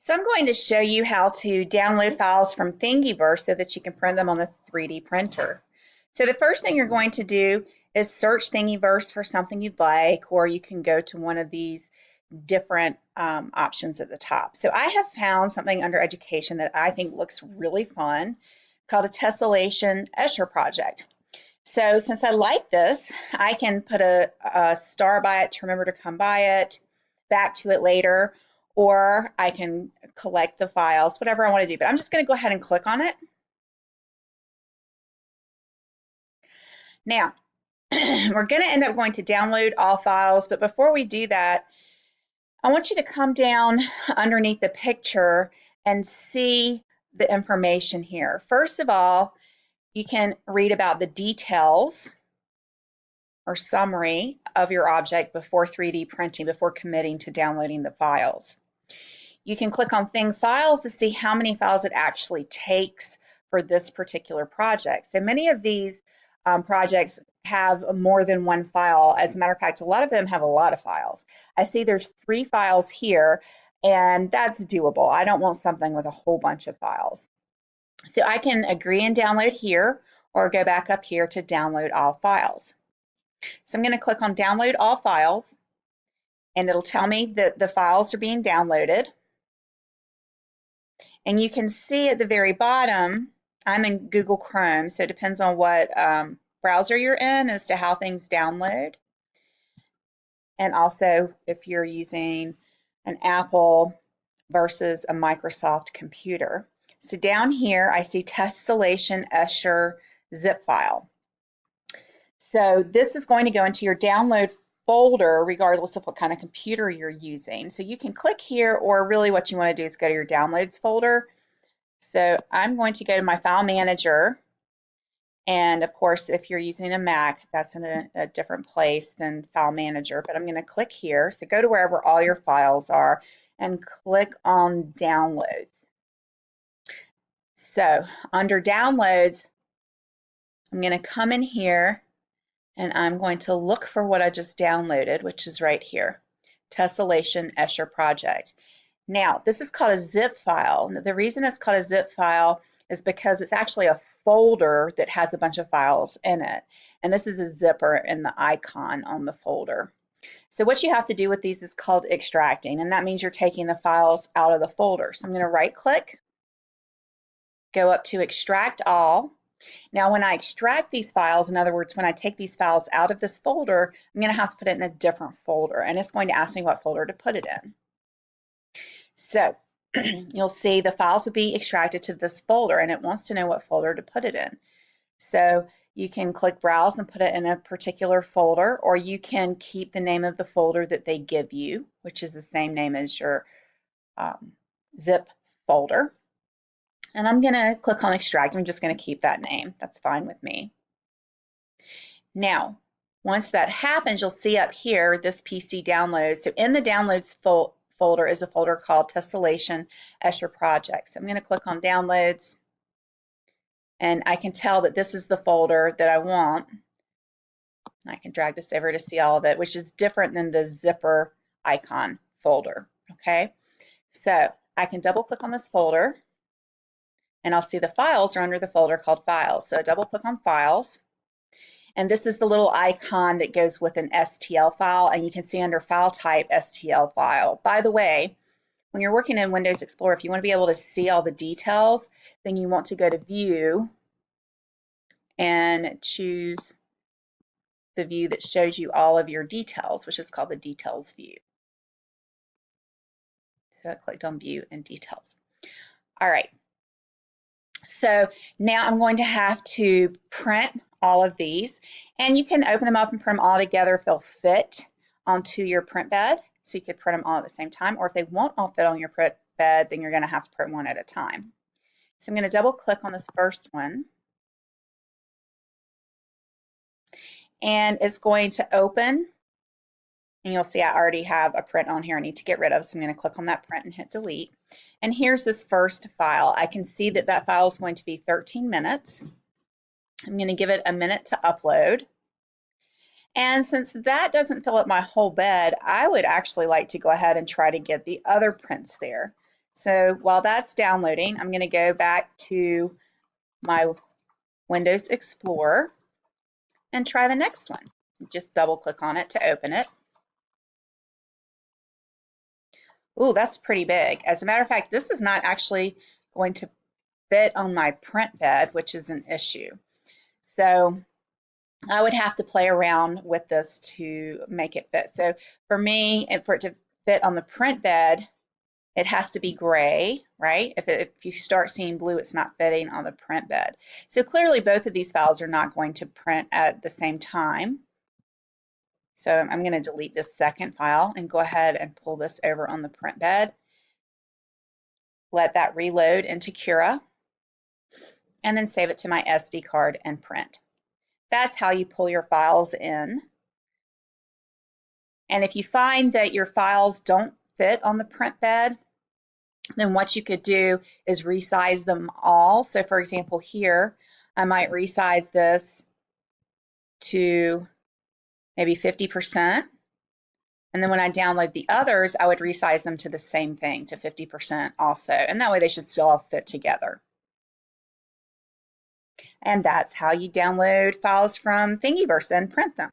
So I'm going to show you how to download files from Thingiverse so that you can print them on the 3D printer. So the first thing you're going to do is search Thingiverse for something you'd like, or you can go to one of these different options at the top. So I have found something under education that I think looks really fun called a tessellation Escher project. So since I like this, I can put a star by it to remember to come by it, back to it later, or I can collect the files, whatever I want to do. But I'm just going to go ahead and click on it. Now, we're going to end up going to download all files, but before we do that, I want you to come down underneath the picture and see the information here. First of all, you can read about the details or summary of your object before 3D printing, before committing to downloading the files. You can click on Thing Files to see how many files it actually takes for this particular project. So many of these projects have more than one file. As a matter of fact, a lot of them have a lot of files. I see there's 3 files here, and that's doable. I don't want something with a whole bunch of files. So I can agree and download here, or go back up here to download all files. So I'm going to click on Download All Files, and it'll tell me that the files are being downloaded. And you can see at the very bottom, I'm in Google Chrome, so it depends on what browser you're in as to how things download. And also if you're using an Apple versus a Microsoft computer. So down here, I see Tessellation Escher zip file. So this is going to go into your download folder regardless of what kind of computer you're using. So you can click here, or really what you want to do is go to your downloads folder. So I'm going to go to my file manager, and of course if you're using a Mac, that's in a different place than file manager, but I'm going to click here. So go to wherever all your files are and click on downloads. So under downloads, I'm going to come in here and I'm going to look for what I just downloaded, which is right here, Tessellation Escher project. Now, this is called a zip file. The reason it's called a zip file is because it's actually a folder that has a bunch of files in it. And this is a zipper in the icon on the folder. So what you have to do with these is called extracting, and that means you're taking the files out of the folder. So I'm going to right click, go up to extract all. Now when I extract these files, in other words, when I take these files out of this folder, I'm going to have to put it in a different folder, and it's going to ask me what folder to put it in. So you'll see the files will be extracted to this folder, and it wants to know what folder to put it in. So you can click Browse and put it in a particular folder, or you can keep the name of the folder that they give you, which is the same name as your zip folder. And I'm going to click on Extract. I'm just going to keep that name. That's fine with me. Now, once that happens, you'll see up here this PC downloads. So in the Downloads folder is a folder called Tessellation Escher Project. So I'm going to click on Downloads, and I can tell that this is the folder that I want. And I can drag this over to see all of it, which is different than the zipper icon folder. Okay, so I can double click on this folder, and I'll see the files are under the folder called Files. So double click on Files, and this is the little icon that goes with an STL file, and you can see under File Type STL file. By the way, when you're working in Windows Explorer, if you want to be able to see all the details, then you want to go to View and choose the view that shows you all of your details, which is called the Details view. So I clicked on View and Details. All right. So now I'm going to have to print all of these, and you can open them up and print them all together if they'll fit onto your print bed. So you could print them all at the same time, or if they won't all fit on your print bed, then you're going to have to print one at a time. So I'm going to double click on this first one, and it's going to open, and you'll see I already have a print on here I need to get rid of, so I'm going to click on that print and hit delete. And here's this first file. I can see that that file is going to be 13 minutes. I'm going to give it a minute to upload. And since that doesn't fill up my whole bed, I would actually like to go ahead and try to get the other prints there. So while that's downloading, I'm going to go back to my Windows Explorer and try the next one. Just double click on it to open it. Ooh, that's pretty big. As a matter of fact, this is not actually going to fit on my print bed, which is an issue. So I would have to play around with this to make it fit. So for me, and for it to fit on the print bed, it has to be gray, right? If you start seeing blue, it's not fitting on the print bed. So clearly both of these files are not going to print at the same time. So I'm going to delete this second file and go ahead and pull this over on the print bed. Let that reload into Cura, and then save it to my SD card and print. That's how you pull your files in. And if you find that your files don't fit on the print bed, then what you could do is resize them all. So for example, here, I might resize this to maybe 50%. And then when I download the others, I would resize them to the same thing, to 50% also. And that way they should still all fit together. And that's how you download files from Thingiverse and print them.